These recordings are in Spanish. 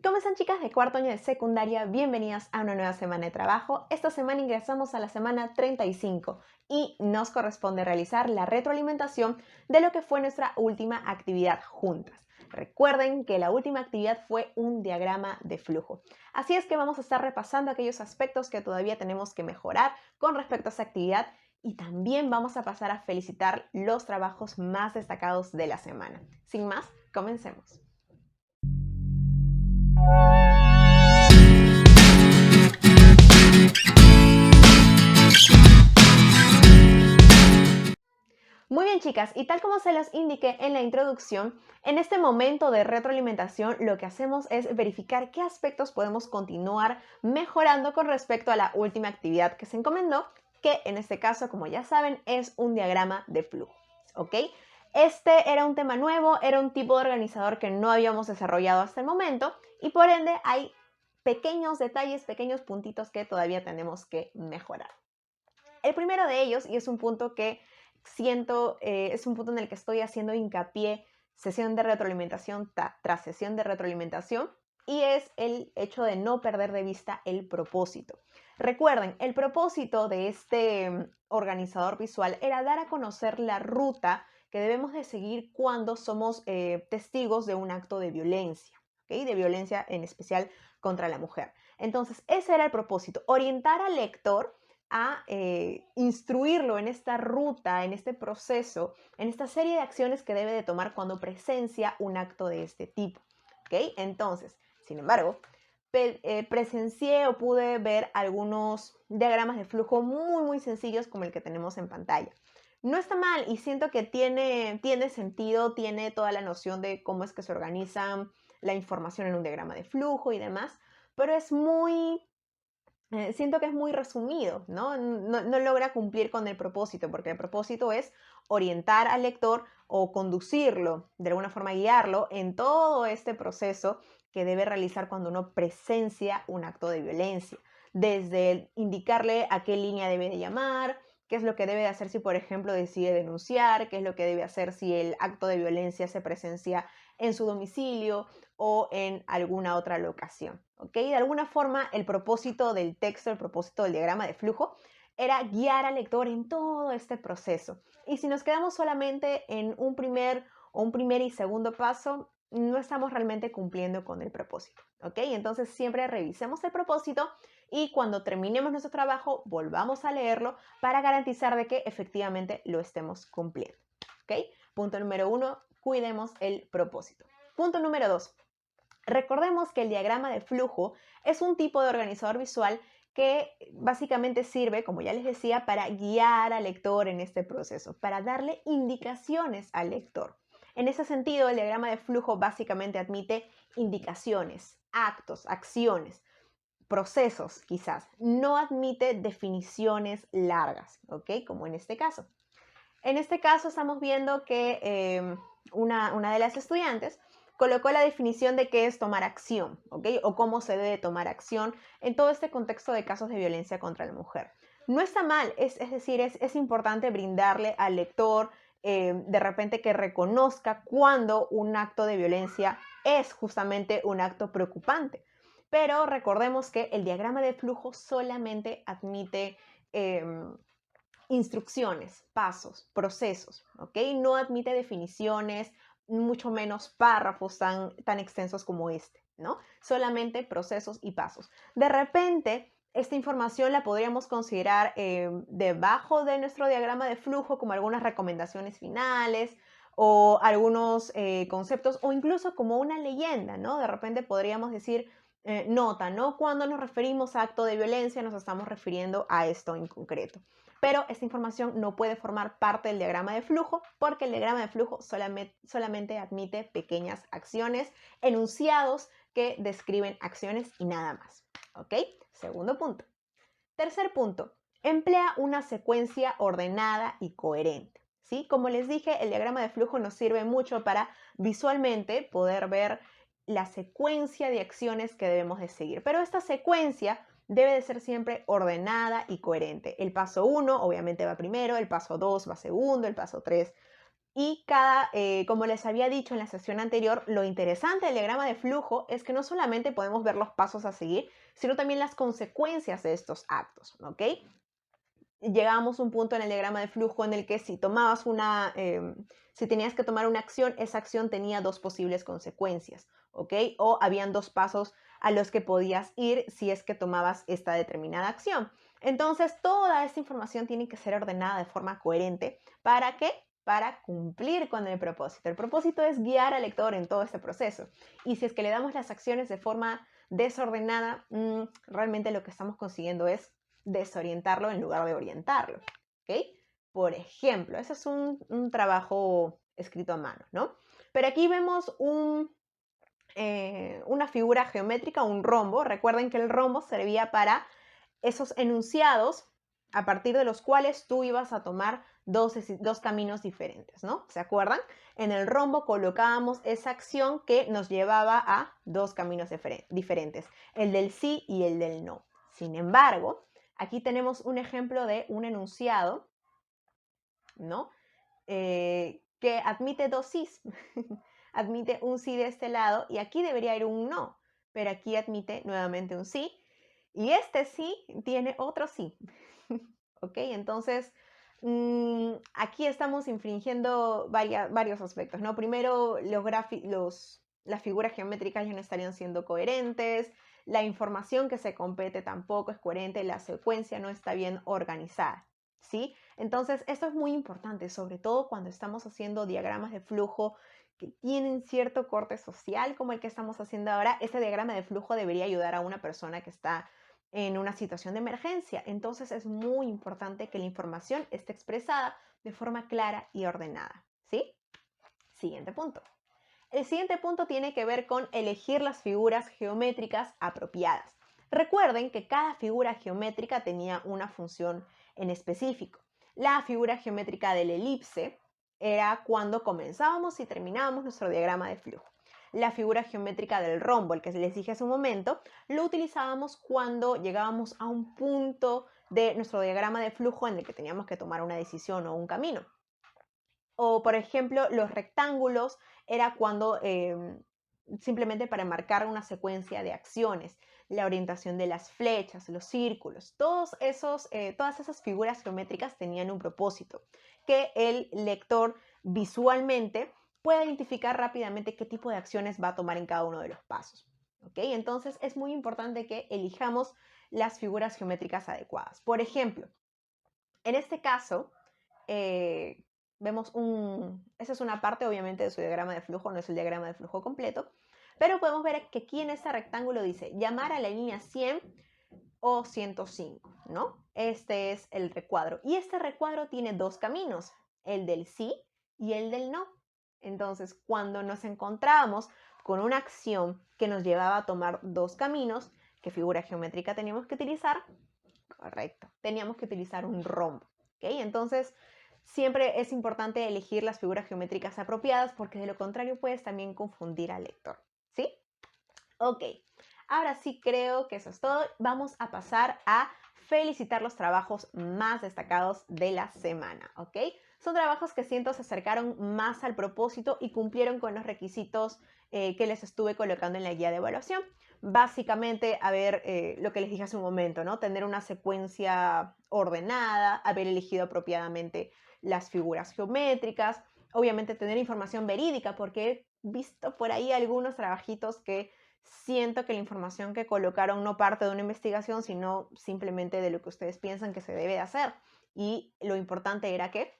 ¿Cómo están, chicas de cuarto año de secundaria? Bienvenidas a una nueva semana de trabajo. Esta semana ingresamos a la semana 35 y nos corresponde realizar la retroalimentación de lo que fue nuestra última actividad juntas. Recuerden que la última actividad fue un diagrama de flujo. Así es que vamos a estar repasando aquellos aspectos que todavía tenemos que mejorar con respecto a esa actividad y también vamos a pasar a felicitar los trabajos más destacados de la semana. Sin más, comencemos. Muy bien, chicas, y tal como se los indiqué en la introducción, en este momento de retroalimentación lo que hacemos es verificar qué aspectos podemos continuar mejorando con respecto a la última actividad que se encomendó, que en este caso, como ya saben, es un diagrama de flujo, ¿ok? Este era un tema nuevo, era un tipo de organizador que no habíamos desarrollado hasta el momento y por ende hay pequeños detalles, pequeños puntitos que todavía tenemos que mejorar. El primero de ellos, y es un punto que siento, es un punto en el que estoy haciendo hincapié sesión de retroalimentación tras sesión de retroalimentación, y es el hecho de no perder de vista el propósito. Recuerden, el propósito de este organizador visual era dar a conocer la ruta que debemos de seguir cuando somos testigos de un acto de violencia, ¿okay? De violencia en especial contra la mujer. Entonces, ese era el propósito, orientar al lector a instruirlo en esta ruta, en este proceso, en esta serie de acciones que debe de tomar cuando presencia un acto de este tipo. ¿Okay? Entonces, sin embargo, presencié o pude ver algunos diagramas de flujo muy sencillos como el que tenemos en pantalla. No está mal y siento que tiene sentido, tiene toda la noción de cómo es que se organiza la información en un diagrama de flujo y demás, pero es siento que es muy resumido, ¿no? No logra cumplir con el propósito, porque el propósito es orientar al lector o conducirlo, de alguna forma guiarlo en todo este proceso que debe realizar cuando uno presencia un acto de violencia, desde indicarle a qué línea debe de llamar, qué es lo que debe de hacer si, por ejemplo, decide denunciar, qué es lo que debe hacer si el acto de violencia se presencia en su domicilio o en alguna otra locación, ¿ok? De alguna forma, el propósito del texto, el propósito del diagrama de flujo, era guiar al lector en todo este proceso. Y si nos quedamos solamente en un primer y segundo paso, no estamos realmente cumpliendo con el propósito, ¿ok? Entonces siempre revisemos el propósito y cuando terminemos nuestro trabajo, volvamos a leerlo para garantizar de que efectivamente lo estemos cumpliendo, ¿ok? Punto número 1, cuidemos el propósito. Punto número 2, recordemos que el diagrama de flujo es un tipo de organizador visual que básicamente sirve, como ya les decía, para guiar al lector en este proceso, para darle indicaciones al lector. En ese sentido, el diagrama de flujo básicamente admite indicaciones, actos, acciones, procesos quizás. No admite definiciones largas, ¿ok? Como en este caso. En este caso estamos viendo que una de las estudiantes colocó la definición de qué es tomar acción, ¿ok? O cómo se debe tomar acción en todo este contexto de casos de violencia contra la mujer. No está mal, es decir, es importante brindarle al lector de repente que reconozca cuando un acto de violencia es justamente un acto preocupante. Pero recordemos que el diagrama de flujo solamente admite instrucciones, pasos, procesos, ¿ok? No admite definiciones, mucho menos párrafos tan extensos como este, ¿no? Solamente procesos y pasos. De repente, esta información la podríamos considerar debajo de nuestro diagrama de flujo como algunas recomendaciones finales o algunos conceptos o incluso como una leyenda, ¿no? De repente podríamos decir, nota, ¿no? Cuando nos referimos a acto de violencia nos estamos refiriendo a esto en concreto. Pero esta información no puede formar parte del diagrama de flujo porque el diagrama de flujo solamente admite pequeñas acciones, enunciados que describen acciones y nada más. ¿Ok? Segundo punto. Tercer punto. Emplea una secuencia ordenada y coherente. ¿Sí? Como les dije, el diagrama de flujo nos sirve mucho para visualmente poder ver la secuencia de acciones que debemos de seguir. Pero esta secuencia debe de ser siempre ordenada y coherente. El paso 1 obviamente va primero, el paso 2 va segundo, el paso 3 Y como les había dicho en la sesión anterior, lo interesante del diagrama de flujo es que no solamente podemos ver los pasos a seguir, sino también las consecuencias de estos actos, ¿ok? Llegamos a un punto en el diagrama de flujo en el que si si tenías que tomar una acción, esa acción tenía dos posibles consecuencias, ¿ok? O habían dos pasos a los que podías ir si es que tomabas esta determinada acción. Entonces, toda esta información tiene que ser ordenada de forma coherente. ¿Para qué? Para cumplir con el propósito. El propósito es guiar al lector en todo este proceso. Y si es que le damos las acciones de forma desordenada, realmente lo que estamos consiguiendo es desorientarlo en lugar de orientarlo, ¿ok? Por ejemplo, ese es un trabajo escrito a mano, ¿no? Pero aquí vemos una figura geométrica, un rombo. Recuerden que el rombo servía para esos enunciados a partir de los cuales tú ibas a tomar dos caminos diferentes, ¿no? ¿Se acuerdan? En el rombo colocábamos esa acción que nos llevaba a dos caminos diferentes, el del sí y el del no. Sin embargo, aquí tenemos un ejemplo de un enunciado, ¿no? Que admite dos sís. Admite un sí de este lado y aquí debería ir un no, pero aquí admite nuevamente un sí y este sí tiene otro sí. ¿Ok? Entonces, aquí estamos infringiendo varios aspectos, ¿no? Primero, las figuras geométricas ya no estarían siendo coherentes, la información que se compete tampoco es coherente, la secuencia no está bien organizada, ¿sí? Entonces, esto es muy importante, sobre todo cuando estamos haciendo diagramas de flujo que tienen cierto corte social, como el que estamos haciendo ahora. Este diagrama de flujo debería ayudar a una persona que está en una situación de emergencia. Entonces es muy importante que la información esté expresada de forma clara y ordenada, ¿sí? Siguiente punto. El siguiente punto tiene que ver con elegir las figuras geométricas apropiadas. Recuerden que cada figura geométrica tenía una función en específico. La figura geométrica del elipse era cuando comenzábamos y terminábamos nuestro diagrama de flujo. La figura geométrica del rombo, el que les dije hace un momento, lo utilizábamos cuando llegábamos a un punto de nuestro diagrama de flujo en el que teníamos que tomar una decisión o un camino. O, por ejemplo, los rectángulos era cuando simplemente para marcar una secuencia de acciones, la orientación de las flechas, los círculos, todas esas figuras geométricas tenían un propósito, que el lector visualmente pueda identificar rápidamente qué tipo de acciones va a tomar en cada uno de los pasos. ¿Ok? Entonces es muy importante que elijamos las figuras geométricas adecuadas. Por ejemplo, en este caso, vemos esa es una parte obviamente de su diagrama de flujo, no es el diagrama de flujo completo, pero podemos ver que aquí en este rectángulo dice llamar a la línea 100 o 105, ¿no? Este es el recuadro. Y este recuadro tiene dos caminos, el del sí y el del no. Entonces, cuando nos encontrábamos con una acción que nos llevaba a tomar dos caminos, ¿qué figura geométrica teníamos que utilizar? Correcto, teníamos que utilizar un rombo. ¿Ok? Entonces, siempre es importante elegir las figuras geométricas apropiadas porque de lo contrario puedes también confundir al lector. ¿Sí? Ok, ahora sí creo que eso es todo. Vamos a pasar a felicitar los trabajos más destacados de la semana, ¿ok? Son trabajos que siento se acercaron más al propósito y cumplieron con los requisitos que les estuve colocando en la guía de evaluación. Básicamente, a ver, lo que les dije hace un momento, ¿no? Tener una secuencia ordenada, haber elegido apropiadamente las figuras geométricas, obviamente tener información verídica, porque he visto por ahí algunos trabajitos que siento que la información que colocaron no parte de una investigación, sino simplemente de lo que ustedes piensan que se debe de hacer. Y lo importante era que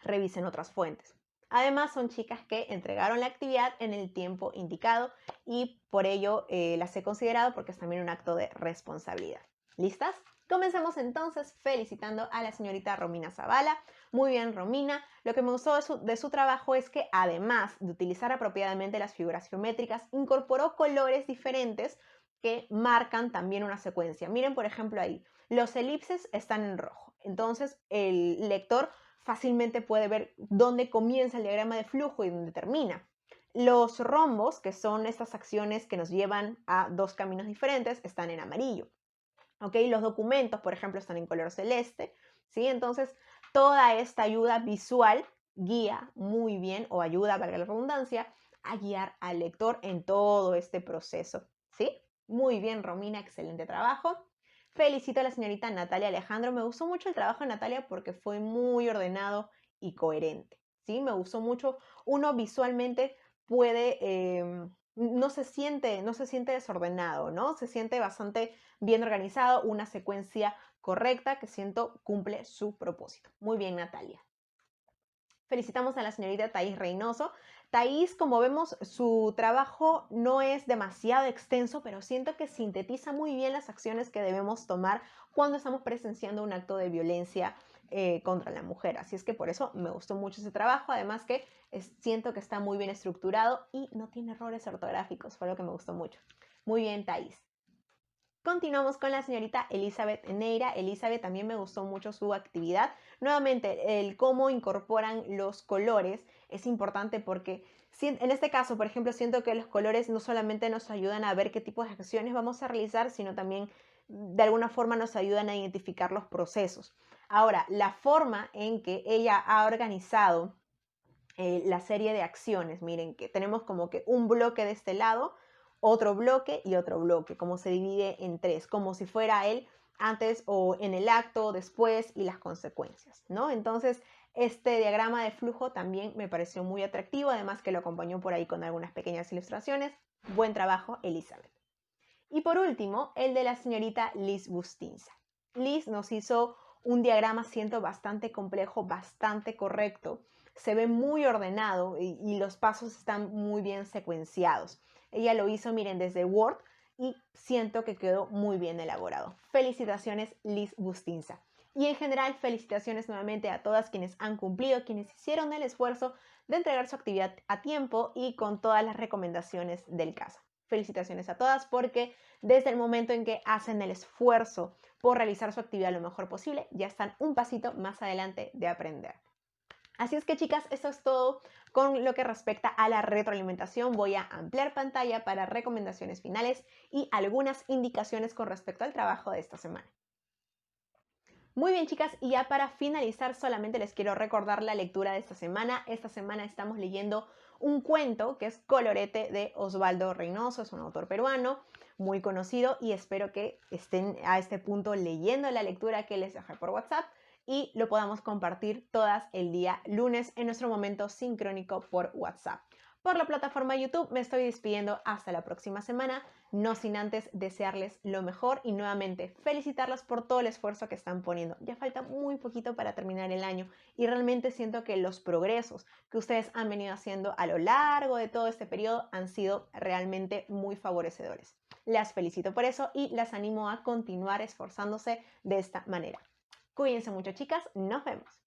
revisen otras fuentes. Además, son chicas que entregaron la actividad en el tiempo indicado y por ello las he considerado porque es también un acto de responsabilidad. ¿Listas? Comencemos entonces felicitando a la señorita Romina Zavala. Muy bien, Romina. Lo que me gustó de su trabajo es que además de utilizar apropiadamente las figuras geométricas, incorporó colores diferentes que marcan también una secuencia. Miren, por ejemplo, ahí, los elipses están en rojo. Entonces, el lector fácilmente puede ver dónde comienza el diagrama de flujo y dónde termina. Los rombos, que son estas acciones que nos llevan a dos caminos diferentes, están en amarillo. ¿Ok? Los documentos, por ejemplo, están en color celeste, ¿sí? Entonces, toda esta ayuda visual guía muy bien o ayuda, valga la redundancia, a guiar al lector en todo este proceso, ¿sí? Muy bien, Romina, excelente trabajo. Felicito a la señorita Natalia Alejandro. Me gustó mucho el trabajo de Natalia porque fue muy ordenado y coherente, ¿sí? Me gustó mucho. Uno visualmente puede, no se siente desordenado, ¿no? Se siente bastante bien organizado, una secuencia correcta que siento cumple su propósito. Muy bien, Natalia. Felicitamos a la señorita Thais Reynoso. Thais, como vemos, su trabajo no es demasiado extenso, pero siento que sintetiza muy bien las acciones que debemos tomar cuando estamos presenciando un acto de violencia contra la mujer. Así es que por eso me gustó mucho ese trabajo. Además que siento que está muy bien estructurado y no tiene errores ortográficos. Fue lo que me gustó mucho. Muy bien, Thais. Continuamos con la señorita Elizabeth Neira. Elizabeth, también me gustó mucho su actividad. Nuevamente, el cómo incorporan los colores es importante porque en este caso, por ejemplo, siento que los colores no solamente nos ayudan a ver qué tipo de acciones vamos a realizar, sino también de alguna forma nos ayudan a identificar los procesos. Ahora, la forma en que ella ha organizado la serie de acciones. Miren que tenemos como que un bloque de este lado, otro bloque y otro bloque, como se divide en tres, como si fuera él antes o en el acto, después y las consecuencias, ¿no? Entonces, este diagrama de flujo también me pareció muy atractivo, además que lo acompañó por ahí con algunas pequeñas ilustraciones. Buen trabajo, Elizabeth. Y por último, el de la señorita Liz Bustinza. Liz nos hizo un diagrama, siento, bastante complejo, bastante correcto. Se ve muy ordenado y los pasos están muy bien secuenciados. Ella lo hizo, miren, desde Word y siento que quedó muy bien elaborado. Felicitaciones, Liz Bustinza. Y en general, felicitaciones nuevamente a todas quienes han cumplido, quienes hicieron el esfuerzo de entregar su actividad a tiempo y con todas las recomendaciones del caso. Felicitaciones a todas porque desde el momento en que hacen el esfuerzo por realizar su actividad lo mejor posible, ya están un pasito más adelante de aprender. Así es que chicas, eso es todo con lo que respecta a la retroalimentación. Voy a ampliar pantalla para recomendaciones finales y algunas indicaciones con respecto al trabajo de esta semana. Muy bien chicas, y ya para finalizar solamente les quiero recordar la lectura de esta semana. Esta semana estamos leyendo un cuento que es Colorete de Osvaldo Reynoso, es un autor peruano muy conocido y espero que estén a este punto leyendo la lectura que les dejé por WhatsApp y lo podamos compartir todas el día lunes en nuestro momento sincrónico por WhatsApp. Por la plataforma YouTube me estoy despidiendo hasta la próxima semana, no sin antes desearles lo mejor y nuevamente felicitarlas por todo el esfuerzo que están poniendo. Ya falta muy poquito para terminar el año y realmente siento que los progresos que ustedes han venido haciendo a lo largo de todo este periodo han sido realmente muy favorecedores. Las felicito por eso y las animo a continuar esforzándose de esta manera. Cuídense mucho chicas, nos vemos.